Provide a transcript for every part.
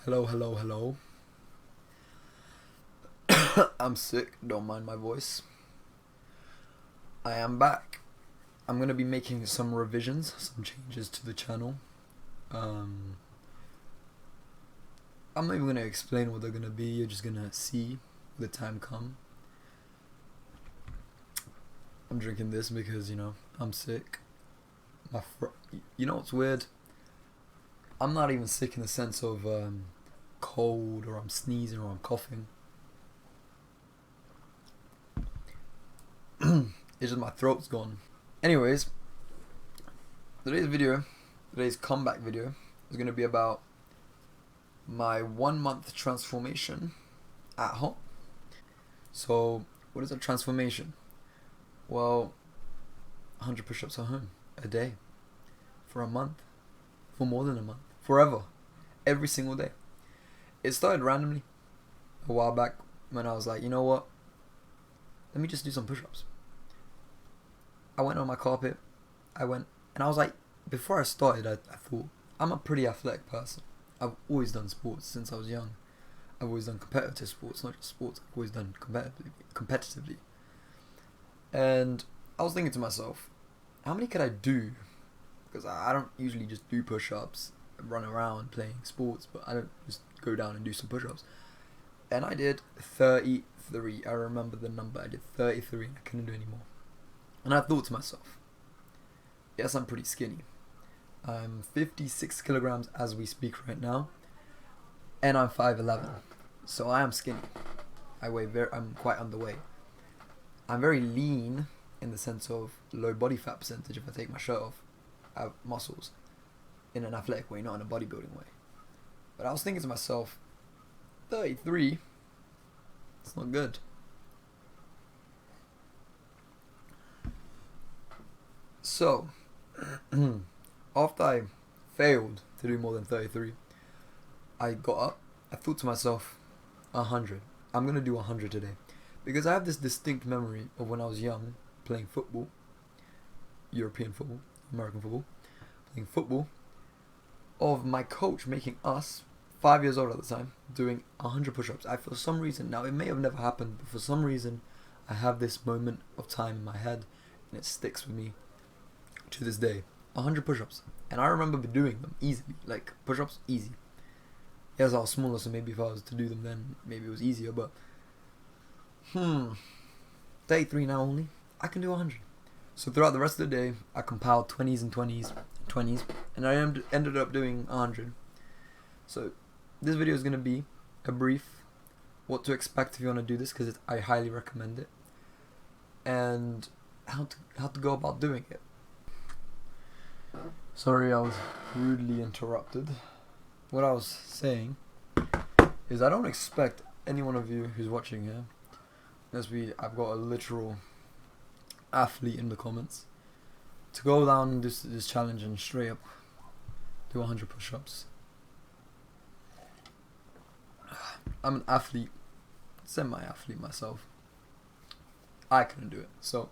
Hello, hello, hello. I'm sick, don't mind my voice. I am back. I'm going to be making some revisions, some changes to the channel. I'm not even going to explain what they're going to be, you're just going to see the time come. I'm drinking this because, I'm sick. You know what's weird? I'm not even sick in the sense of cold or I'm sneezing or I'm coughing. It's just my throat's gone. Anyways, today's comeback video is going to be about my 1 month transformation at home. So, what is a transformation? Well, 100 push-ups at home a day for a month, for more than a month, forever, every single day. It started randomly a while back when I was like, you know what? Let me just do some push-ups. I went on my carpet. And I was like, before I started, I thought, I'm a pretty athletic person. I've always done sports since I was young. I've always done competitive sports, not just sports. I've always done competitively. And I was thinking to myself, how many could I do? Because I don't usually just do push-ups and run around playing sports, but I don't just go down and do some push-ups. And I did 33. I remember the number. I did 33 and I couldn't do any more. And I thought to myself, yes, I'm pretty skinny. I'm 56 kilograms as we speak right now. And I'm 5'11". So I am skinny. I'm quite underweight. I'm very lean in the sense of low body fat percentage. If I take my shirt off, I have muscles in an athletic way, not in a bodybuilding way. But I was thinking to myself, 33, it's not good. So, after I failed to do more than 33, I got up. I thought to myself, 100. I'm going to do 100 today. Because I have this distinct memory of when I was young, playing football, European football, American football, playing football, of my coach making us, 5 years old at the time, doing 100 push-ups. For some reason, now it may have never happened, but for some reason, I have this moment of time in my head, and it sticks with me to this day. 100 push-ups. And I remember doing them easily. Like, push-ups, easy. Yes, I was smaller, so maybe if I was to do them then, maybe it was easier, but 33 now only, I can do 100. So throughout the rest of the day, I compiled 20s and 20s, and I ended up doing 100. So this video is going to be a brief, what to expect if you want to do this, because I highly recommend it, and how to go about doing it. Sorry, I was rudely interrupted. What I was saying is I don't expect any one of you who's watching here, I've got a literal athlete in the comments, to go down and do this challenge and straight up do 100 push-ups. I'm an athlete, semi-athlete myself. I couldn't do it. So,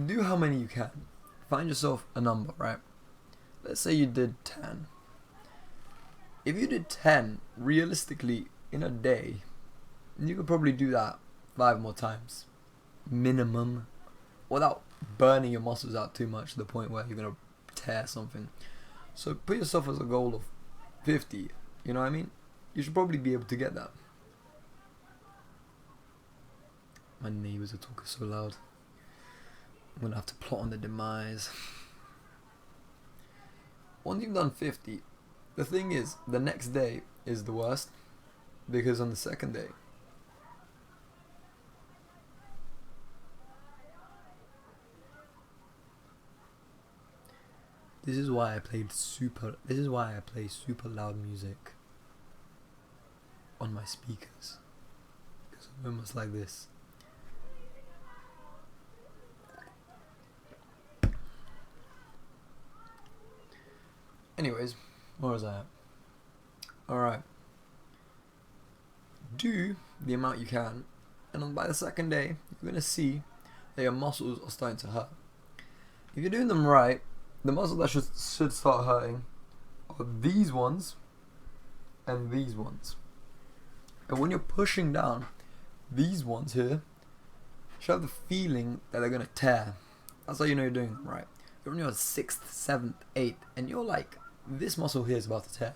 do how many you can. Find yourself a number, right? Let's say you did 10. If you did 10, realistically, in a day, you could probably do that 5 more times. Minimum. Without burning your muscles out too much to the point where you're going to tear something. So put yourself as a goal of 50. You know what I mean? You should probably be able to get that. My neighbours are talking so loud. I'm going to have to plot on the demise. Once you've done 50, the thing is, the next day is the worst. Because on the second day, this is why I play super loud music on my speakers. Because I'm almost like this. Anyways, where was I at? Alright. Do the amount you can, and by the second day, you're going to see that your muscles are starting to hurt. If you're doing them right, the muscles that should start hurting are these ones and these ones. And when you're pushing down, these ones here, you should have the feeling that they're gonna tear. That's how you know you're doing them right. You're on your 6th, 7th, 8th, and you're like, this muscle here is about to tear.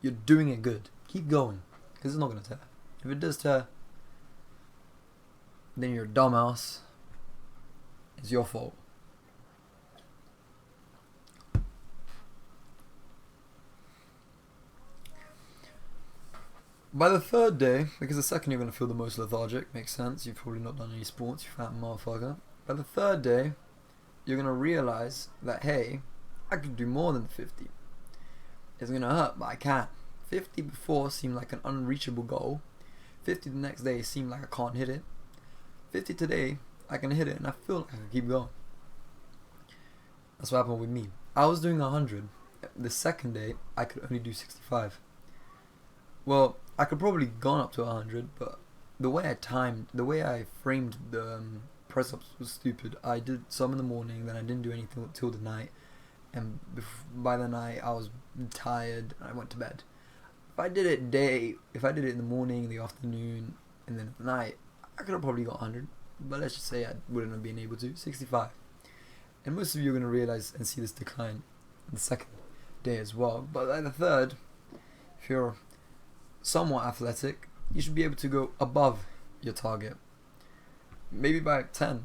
You're doing it good. Keep going, because it's not gonna tear. If it does tear, then you're a dumbass. It's your fault. By the 3rd day, because the second you're going to feel the most lethargic, makes sense, you've probably not done any sports, you fat motherfucker. By the 3rd day, you're going to realize that, hey, I could do more than 50. It's going to hurt, but I can. 50 before seemed like an unreachable goal. 50 the next day seemed like I can't hit it. 50 today, I can hit it, and I feel like I can keep going. That's what happened with me. I was doing 100. The second day, I could only do 65. Well, I could probably gone up to 100, but the way I framed the press-ups was stupid. I did some in the morning, then I didn't do anything till the night, and by the night I was tired and I went to bed. If I did it in the morning, the afternoon, and then at night, I could have probably got 100, but let's just say I wouldn't have been able to. 65. And most of you are going to realize and see this decline in the second day as well. But by the 3rd, if you're somewhat athletic, you should be able to go above your target. Maybe by 10.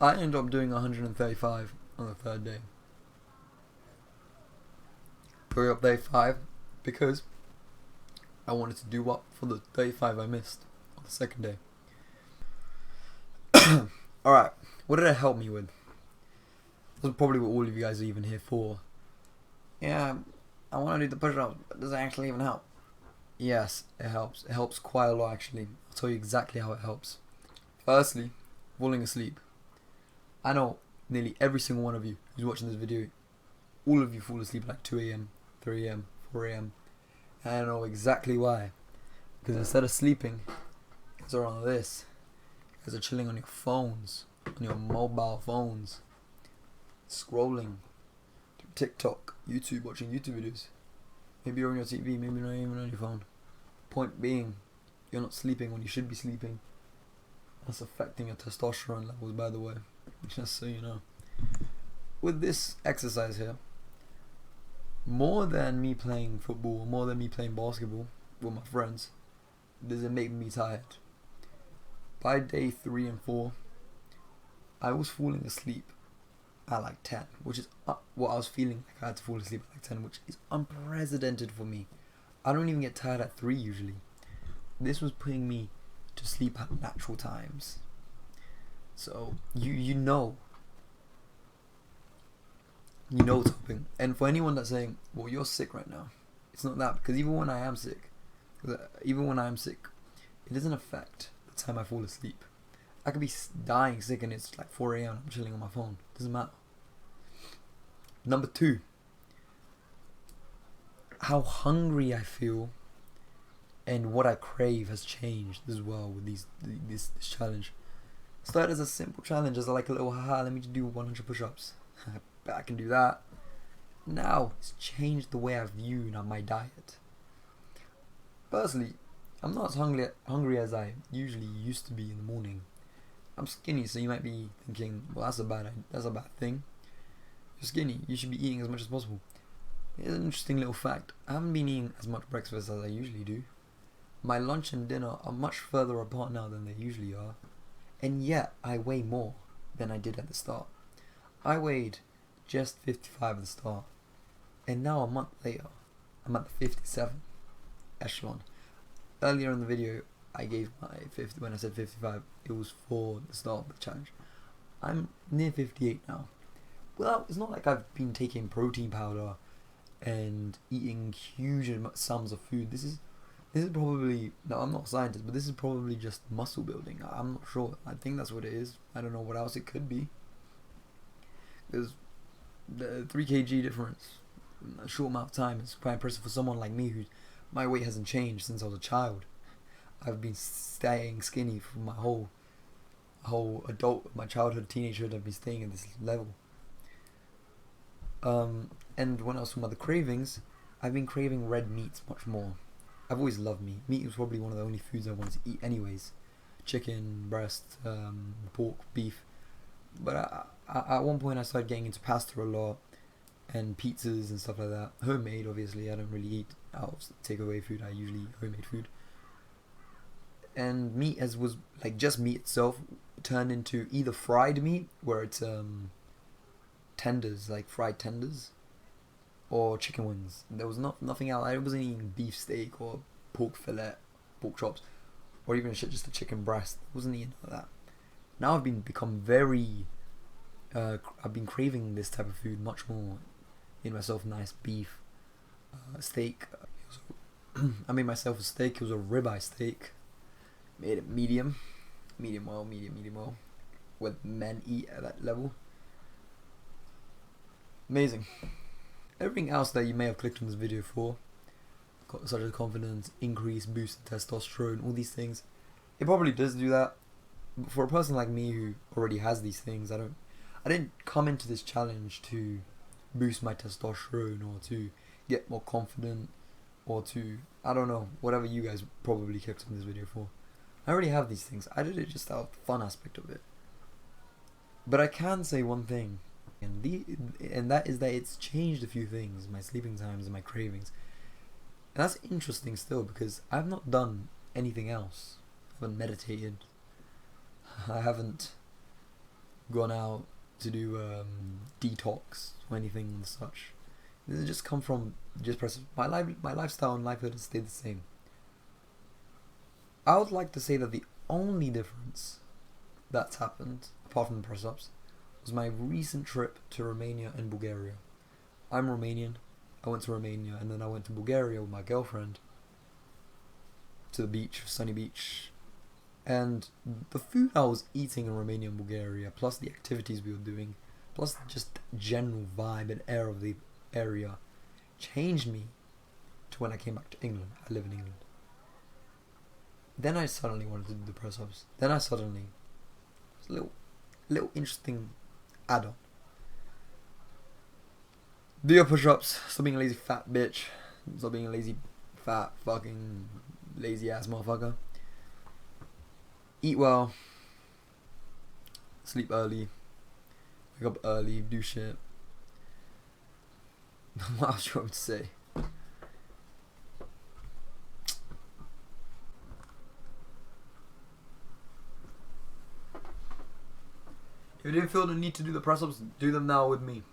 I ended up doing 135 on the 3rd day. Going up day 5 because I wanted to do up for the day 5 I missed on the 2nd day. Alright, what did it help me with? That's probably what all of you guys are even here for. Yeah, I want to do the push-ups, but does it actually even help? Yes, it helps. It helps quite a lot actually. I'll tell you exactly how it helps. Firstly, falling asleep. I know nearly every single one of you who's watching this video, all of you fall asleep at like 2 AM, 3 AM, 4 AM. And I know exactly why. Because instead of sleeping, you guys are on this. You guys are chilling on your phones, on your mobile phones, scrolling through TikTok, YouTube, watching YouTube videos. Maybe you're on your TV, maybe not even on your phone. Point being, you're not sleeping when you should be sleeping. That's affecting your testosterone levels, by the way, just so you know. With this exercise here, more than me playing football, more than me playing basketball with my friends, does it make me tired. By day 3 and 4, I was falling asleep at like 10, which is what I was feeling like. I had to fall asleep at like 10, which is unprecedented for me. I don't even get tired at 3 usually. This was putting me to sleep at natural times. So you know what's happening. And for anyone that's saying, well, you're sick right now, it's not that, because even when I am sick, it doesn't affect the time I fall asleep. I could be dying sick and it's like 4 AM and I'm chilling on my phone. Doesn't matter. Number 2, how hungry I feel and what I crave has changed as well with this challenge. Started as a simple challenge, as like a little haha, let me just do 100 push-ups. I bet I can do that. Now it's changed the way I view my diet. Personally, I'm not as hungry as I usually used to be in the morning. I'm skinny, so you might be thinking, well, that's a bad thing. You're skinny, you should be eating as much as possible. Here's an interesting little fact. I haven't been eating as much breakfast as I usually do. My lunch and dinner are much further apart now than they usually are. And yet, I weigh more than I did at the start. I weighed just 55 at the start. And now a month later, I'm at the 57 echelon. Earlier in the video, I gave my 50, when I said 55, it was for the start of the challenge. I'm near 58 now. Well, it's not like I've been taking protein powder and eating huge sums of food. This is probably, no, I'm not a scientist, but this is probably just muscle building. I'm not sure. I think that's what it is. I don't know what else it could be. There's the 3 kg difference in a short amount of time. It's quite impressive for someone like me, who my weight hasn't changed since I was a child. I've been staying skinny for my whole adult, my childhood, teenagehood. I've been staying at this level. And when I was talking about the cravings, I've been craving red meats much more. I've always loved meat. Meat was probably one of the only foods I wanted to eat anyways. Chicken, breast, pork, beef. But at one point I started getting into pasta a lot and pizzas and stuff like that. Homemade, obviously. I don't really eat out takeaway food. I usually eat homemade food. And meat, as was like just meat itself, turned into either fried meat, where it's tenders, like fried tenders, or chicken wings. There was nothing else. I wasn't eating beef steak or pork fillet, pork chops, or even shit, just a chicken breast. I wasn't eating all that. Now become very. I've been craving this type of food much more. Made myself nice beef, steak. I made myself a steak. It was a ribeye steak. Made it medium, medium well. What men eat at that level. Amazing. Everything else that you may have clicked on this video for, such as confidence, increase, boost in testosterone, all these things, it probably does do that. But for a person like me who already has these things, I didn't come into this challenge to boost my testosterone or to get more confident or to, I don't know, whatever you guys probably clicked on this video for. I already have these things. I did it just out of the fun aspect of it. But I can say one thing, and that is that it's changed a few things, my sleeping times and my cravings. And that's interesting still, because I've not done anything else. I haven't meditated. I haven't gone out to do detox or anything such. This has just come from just my lifestyle and livelihood has stayed the same. I would like to say that the only difference that's happened, apart from the press-ups, was my recent trip to Romania and Bulgaria. I'm Romanian. I went to Romania and then I went to Bulgaria with my girlfriend to the beach, sunny beach. And the food I was eating in Romania and Bulgaria, plus the activities we were doing, plus just general vibe and air of the area, changed me to when I came back to England. I live in England. Then I suddenly wanted to do the press-ups. Then I suddenly, it was a little interesting add-on. Do your push-ups. Stop being a lazy fat bitch. Stop being a lazy fat fucking lazy ass motherfucker. Eat well. Sleep early. Wake up early. Do shit. What else do you want me to say? If you didn't feel the need to do the press-ups, do them now with me.